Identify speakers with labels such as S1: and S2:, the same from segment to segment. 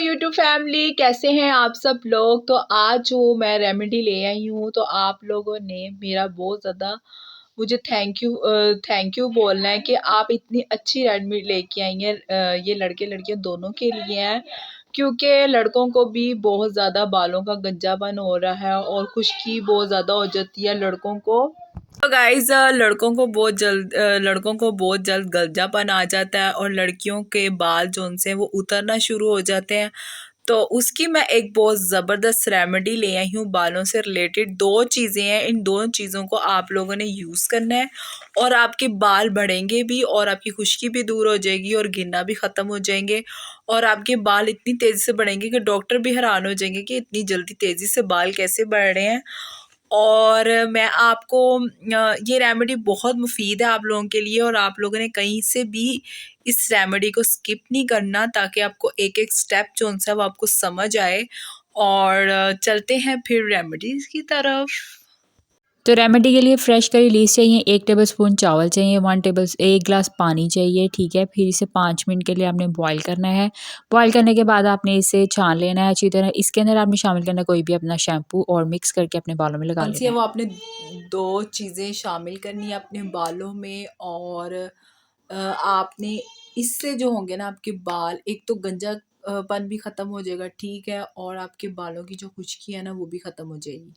S1: YouTube family, कैसे हैं आप सब लोग। तो आज जो मैं रेमेडी ले आई हूँ, तो आप लोगों ने मेरा बहुत ज़्यादा मुझे थैंक यू बोलना है कि आप इतनी अच्छी रेमेडी लेके आई हैं। ये लड़के लड़कियों दोनों के लिए है, क्योंकि लड़कों को भी बहुत ज़्यादा बालों का गंजापन हो रहा है और खुश्की बहुत ज़्यादा हो जाती है लड़कों को। तो गाइज लड़कों को बहुत जल्द गंजापन आ जाता है और लड़कियों के बाल जो उनसे वो उतरना शुरू हो जाते हैं। तो उसकी मैं एक बहुत ज़बरदस्त रेमेडी ले आई हूँ। बालों से रिलेटेड दो चीज़ें हैं, इन दोनों चीज़ों को आप लोगों ने यूज़ करना है और आपके बाल बढ़ेंगे भी और आपकी खुश्की भी दूर हो जाएगी और गिरना भी ख़त्म हो जाएंगे और आपके बाल इतनी तेज़ी से बढ़ेंगे कि डॉक्टर भी हैरान हो जाएंगे कि इतनी जल्दी तेज़ी से बाल कैसे बढ़ रहे हैं। और मैं आपको ये रेमेडी बहुत मुफीद है आप लोगों के लिए और आप लोगों ने कहीं से भी इस रेमेडी को स्किप नहीं करना, ताकि आपको एक एक स्टेप जो सा वो आपको समझ आए। और चलते हैं फिर रेमेडीज की तरफ।
S2: तो रेमेडी के लिए फ्रेश करी लीव्स चाहिए, 1 टेबलस्पून चावल चाहिए, 1 ग्लास पानी चाहिए। ठीक है, फिर इसे 5 मिनट के लिए आपने बॉईल करना है। बॉईल करने के बाद आपने इसे छान लेना है अच्छी तरह। इसके अंदर आपने शामिल करना है कोई भी अपना शैम्पू और मिक्स करके अपने बालों में लगा
S1: कौन सी
S2: लेना
S1: है
S2: है।
S1: वो आपने दो चीज़ें शामिल करनी है अपने बालों में। और आपने इससे जो होंगे ना आपके बाल, एक तो गंजा पन भी ख़त्म हो जाएगा, ठीक है, और आपके बालों की जो खुश्की है ना वो भी ख़त्म हो जाएगी।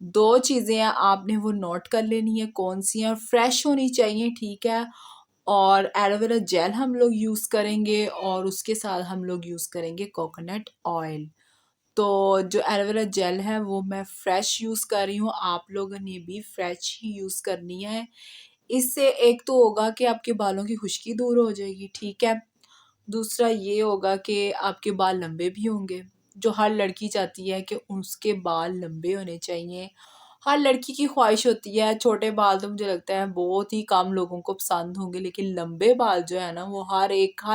S1: दो चीज़ें हैं, आपने वो नोट कर लेनी है कौन सी हैं, और फ्रेश होनी चाहिए, ठीक है। और एलोवेरा जेल हम लोग यूज़ करेंगे और उसके साथ हम लोग यूज़ करेंगे कोकोनट ऑयल। तो जो एलोवेरा जेल है वो मैं फ़्रेश यूज़ कर रही हूँ, आप लोगों ने भी फ्रेश ही यूज़ करनी है। इससे एक तो होगा कि आपके बालों की खुश्की दूर हो जाएगी, ठीक है। दूसरा ये होगा कि आपके बाल लंबे भी होंगे, जो हर लड़की चाहती है कि उसके बाल लंबे होने चाहिए। हर लड़की की ख्वाहिश होती है। छोटे बाल तो मुझे लगता है बहुत ही कम लोगों को पसंद होंगे, लेकिन लंबे बाल जो है ना वो हर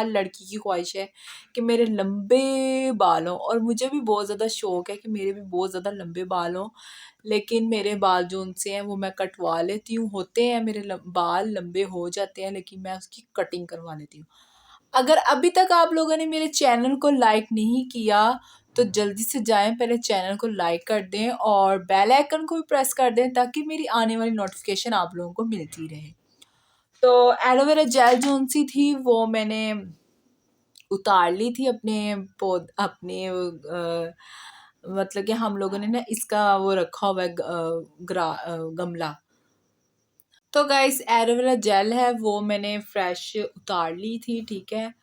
S1: लड़की की ख्वाहिश है कि मेरे लंबे बाल हों। और मुझे भी बहुत ज़्यादा शौक़ है कि मेरे भी बहुत ज़्यादा लंबे बाल हों, लेकिन मेरे बाल जो उनसे हैं वो मैं कटवा लेती हूँ। होते हैं मेरे बाल लंबे हो जाते हैं, लेकिन मैं उसकी कटिंग करवा लेती हूँ। अगर अभी तक आप लोगों ने मेरे चैनल को लाइक नहीं किया तो जल्दी से जाएं, पहले चैनल को लाइक कर दें और बेल आइकन को भी प्रेस कर दें, ताकि मेरी आने वाली नोटिफिकेशन आप लोगों को मिलती रहे। तो एलोवेरा जेल जो सी थी वो मैंने उतार ली थी मतलब कि हम लोगों ने ना इसका वो रखा हुआ है गमला। तो गाइस एलोवेरा जेल है वो मैंने फ्रेश उतार ली थी, ठीक है,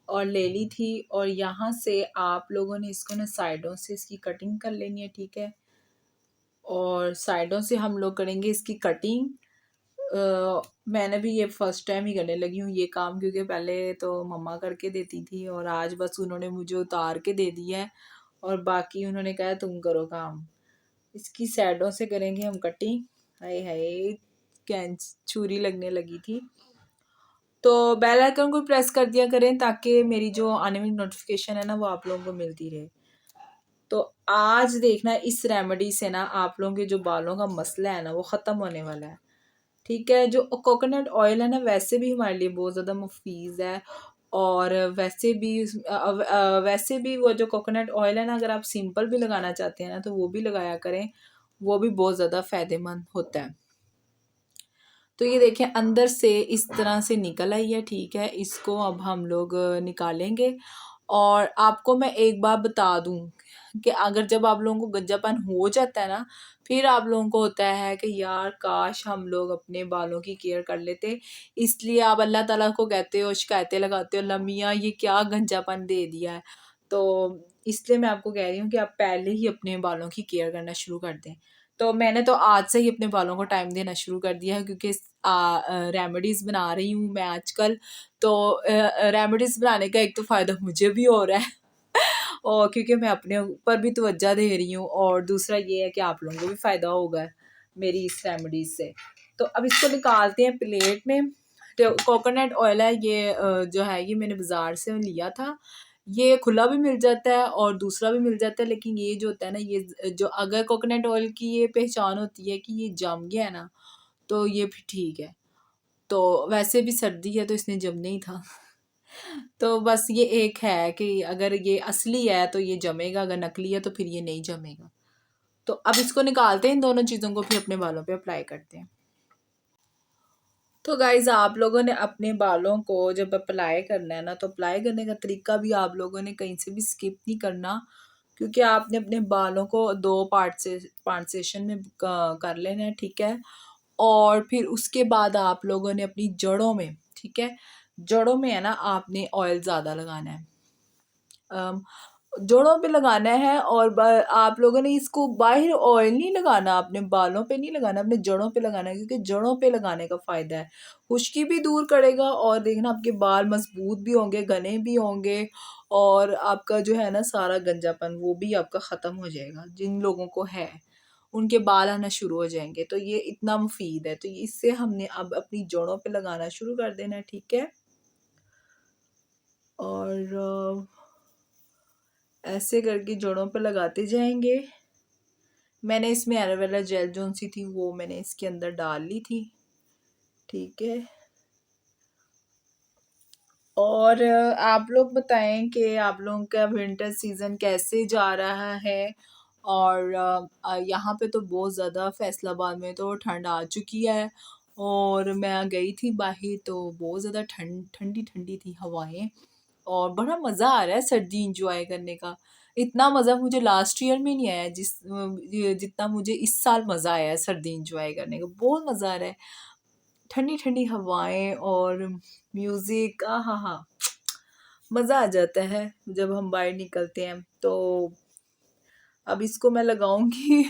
S1: और ले ली थी। और यहाँ से आप लोगों ने इसको ना साइडों से इसकी कटिंग कर लेनी है, ठीक है। और साइडों से हम लोग करेंगे इसकी कटिंग। मैंने भी ये फर्स्ट टाइम ही करने लगी हूँ ये काम, क्योंकि पहले तो मम्मा करके देती थी और आज बस उन्होंने मुझे उतार के दे दिया है और बाकी उन्होंने कहा तुम करो काम। इसकी साइडों से करेंगे हम कटिंग। हाय हाय, कैंच छुरी लगने लगी थी। तो बेल आइकन को प्रेस कर दिया करें ताकि मेरी जो आने वाली नोटिफिकेशन है ना वो आप लोगों को मिलती रहे। तो आज देखना इस रेमेडी से ना आप लोगों के जो बालों का मसला है ना वो ख़त्म होने वाला है, ठीक है। जो कोकोनट ऑयल है ना वैसे भी हमारे लिए बहुत ज़्यादा मुफीज़ है। और वैसे भी वो जो कोकोनट ऑयल है ना, अगर आप सिंपल भी लगाना चाहते हैं ना तो वो भी लगाया करें, वो भी बहुत ज़्यादा फ़ायदेमंद होता है। तो ये देखें अंदर से इस तरह से निकल आई है, ठीक है। इसको अब हम लोग निकालेंगे। और आपको मैं एक बात बता दूं कि अगर जब आप लोगों को गंजापन हो जाता है ना, फिर आप लोगों को होता है कि यार काश हम लोग अपने बालों की केयर कर लेते। इसलिए आप अल्लाह ताला को कहते हो, शिकायतें लगाते हो, अल्लाह मियाँ ये क्या गंजापन दे दिया है। तो इसलिए मैं आपको कह रही हूँ कि आप पहले ही अपने बालों की केयर करना शुरू कर दें। तो मैंने तो आज से ही अपने बालों को टाइम देना शुरू कर दिया है, क्योंकि रेमेडीज़ बना रही हूँ मैं आजकल। तो रेमेडीज़ बनाने का एक तो फ़ायदा मुझे भी हो रहा है और क्योंकि मैं अपने ऊपर भी तवज्जो दे रही हूँ, और दूसरा ये है कि आप लोगों को भी फ़ायदा होगा मेरी इस रेमेडीज़ से। तो अब इसको निकालते हैं प्लेट में। तो कोकोनट ऑयल है ये, जो है ये मैंने बाज़ार से लिया था। ये खुला भी मिल जाता है और दूसरा भी मिल जाता है, लेकिन ये जो होता है ना, ये जो अगर कोकोनट ऑयल की ये पहचान होती है कि ये जम गया है ना, तो ये भी ठीक है। तो वैसे भी सर्दी है तो इसने जमने ही था। तो बस ये एक है कि अगर ये असली है तो ये जमेगा, अगर नकली है तो फिर ये नहीं जमेगा। तो अब इसको निकालते हैं, इन दोनों चीज़ों को फिर अपने बालों पे अप्लाई करते हैं। तो गाइज आप लोगों ने अपने बालों को जब अप्लाई करना है ना, तो अप्लाई करने का तरीका भी आप लोगों ने कहीं से भी स्किप नहीं करना, क्योंकि आपने अपने बालों को दो पार्ट सेशन में कर लेना है, ठीक है। और फिर उसके बाद आप लोगों ने अपनी जड़ों में, ठीक है, जड़ों में है ना आपने ऑयल ज़्यादा लगाना है, जोड़ों पे लगाना है। और आप लोगों ने इसको बाहर ऑयल नहीं लगाना, अपने बालों पे नहीं लगाना, अपने जड़ों पे लगाना है, क्योंकि जड़ों पे लगाने का फ़ायदा है, खुश्की भी दूर करेगा और देखना आपके बाल मजबूत भी होंगे, घने भी होंगे, और आपका जो है ना सारा गंजापन वो भी आपका ख़त्म हो जाएगा। जिन लोगों को है उनके बाल आना शुरू हो जाएंगे, तो ये इतना मुफीद है। तो इससे हमने अब अपनी जड़ों पे लगाना शुरू कर देना है, ठीक है। और ऐसे करके जड़ों पे लगाते जाएंगे। मैंने इसमें एलोवेरा जेल जो सी थी वो मैंने इसके अंदर डाल ली थी, ठीक है। और आप लोग बताएं कि आप लोगों का विंटर सीज़न कैसे जा रहा है। और यहाँ पे तो बहुत ज़्यादा फैसलाबाद में तो ठंड आ चुकी है, और मैं गई थी बाहर तो बहुत ज़्यादा ठंडी ठंडी थी हवाएं, और बड़ा मज़ा आ रहा है सर्दी इंजॉय करने का। इतना मज़ा मुझे लास्ट ईयर में नहीं आया जितना मुझे इस साल मज़ा आया है सर्दी इंजॉय करने का। बहुत मज़ा आ रहा है, ठंडी ठंडी हवाएं और म्यूज़िक, हाँ हाँ, मज़ा आ जाता है जब हम बाहर निकलते हैं। तो अब इसको मैं लगाऊंगी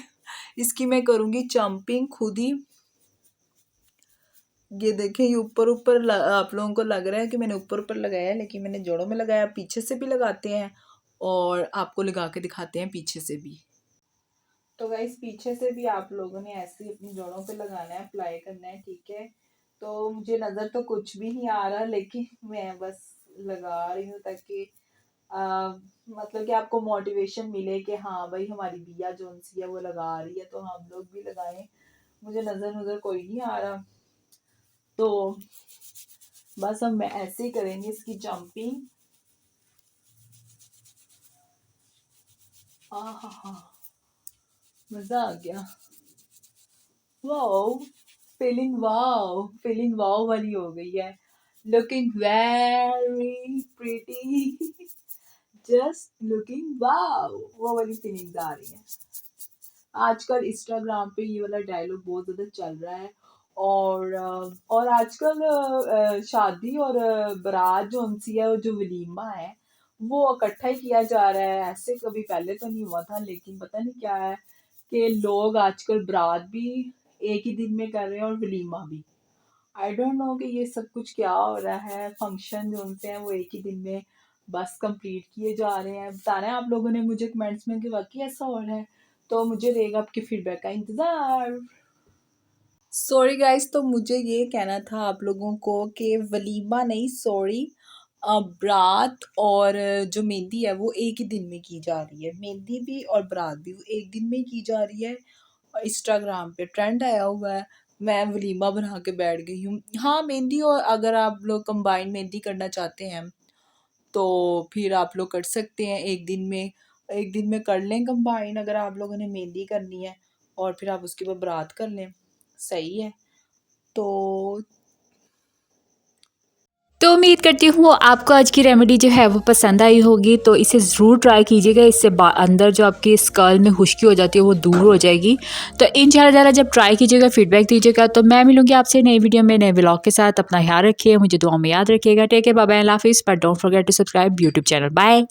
S1: इसकी मैं करूंगी चंपिंग खुद ही। ये देखें, ये ऊपर ऊपर आप लोगों को लग रहा है कि मैंने ऊपर ऊपर लगाया है, लेकिन मैंने जोड़ों में लगाया। पीछे से भी लगाते हैं और आपको लगा के दिखाते हैं पीछे से भी। तो गाइस पीछे से भी आप लोगों ने ऐसे ही अपनी जोड़ों पे लगाना है, अप्लाई करना है, ठीक है। तो मुझे नज़र तो कुछ भी नहीं आ रहा, लेकिन मैं बस लगा रही हूँ ताकि मतलब कि आपको मोटिवेशन मिले कि हाँ भाई हमारी बिया जोन सी है वो लगा रही है तो हम लोग भी लगाएं। मुझे नज़र कोई नहीं आ रहा, तो बस हम मैं ऐसे ही करेंगे इसकी जंपिंग। हाँ, मज़ा आ गया। वाओ, फीलिंग वाओ वाली हो गई है। Looking very pretty, just looking wow, वो वाली फीलिंग्स आ रही है। आजकल इंस्टाग्राम पे ये वाला डायलॉग बहुत ज़्यादा चल रहा है। और आजकल शादी और बारात जो उनसी है, जो वलीमा है वो इकट्ठा ही किया जा रहा है। ऐसे कभी पहले तो नहीं हुआ था, लेकिन पता नहीं क्या है कि लोग आजकल बारात भी एक ही दिन में कर रहे हैं और वलीमा भी। आई डोंट नो कि ये सब कुछ क्या हो रहा है। फंक्शन जो उनसे हैं वो एक ही दिन में बस कंप्लीट किए जा रहे हैं। बताना है आप लोगों ने मुझे कमेंट्स में कि वाकई ऐसा हो रहा है, तो मुझे रहेगा आपके फीडबैक का इंतज़ार। सॉरी गाइस, तो मुझे ये कहना था आप लोगों को कि वलीमा नहीं, सॉरी, बारात और जो मेहंदी है वो एक ही दिन में की जा रही है। मेहंदी भी और बारात भी एक दिन में की जा रही है, और इंस्टाग्राम पे ट्रेंड आया हुआ है। मैं वलीमा बना के बैठ गई हूँ। हाँ, मेहंदी, और अगर आप लोग कंबाइन मेहंदी करना चाहते हैं तो फिर आप लोग कर सकते हैं एक दिन में कर लें कंबाइन, अगर आप लोगों ने मेहंदी करनी है, और फिर आप उसके बाद बारात कर लें, सही है। तो
S2: उम्मीद करती हूँ आपको आज की रेमेडी जो है वो पसंद आई होगी, तो इसे ज़रूर ट्राई कीजिएगा। इससे अंदर जो आपकी स्कल में खुश्की हो जाती है वो दूर हो जाएगी। तो इंशाल्लाह ज़रा जब ट्राई कीजिएगा फीडबैक दीजिएगा। तो मैं मिलूंगी आपसे नई वीडियो में नए व्लॉग के साथ। अपना ख्याल रखिए, मुझे दुआ में याद रखिएगा। टेक केयर, बाय बाय, अल्लाह हाफिज़। But don't forget to subscribe YouTube channel. Bye.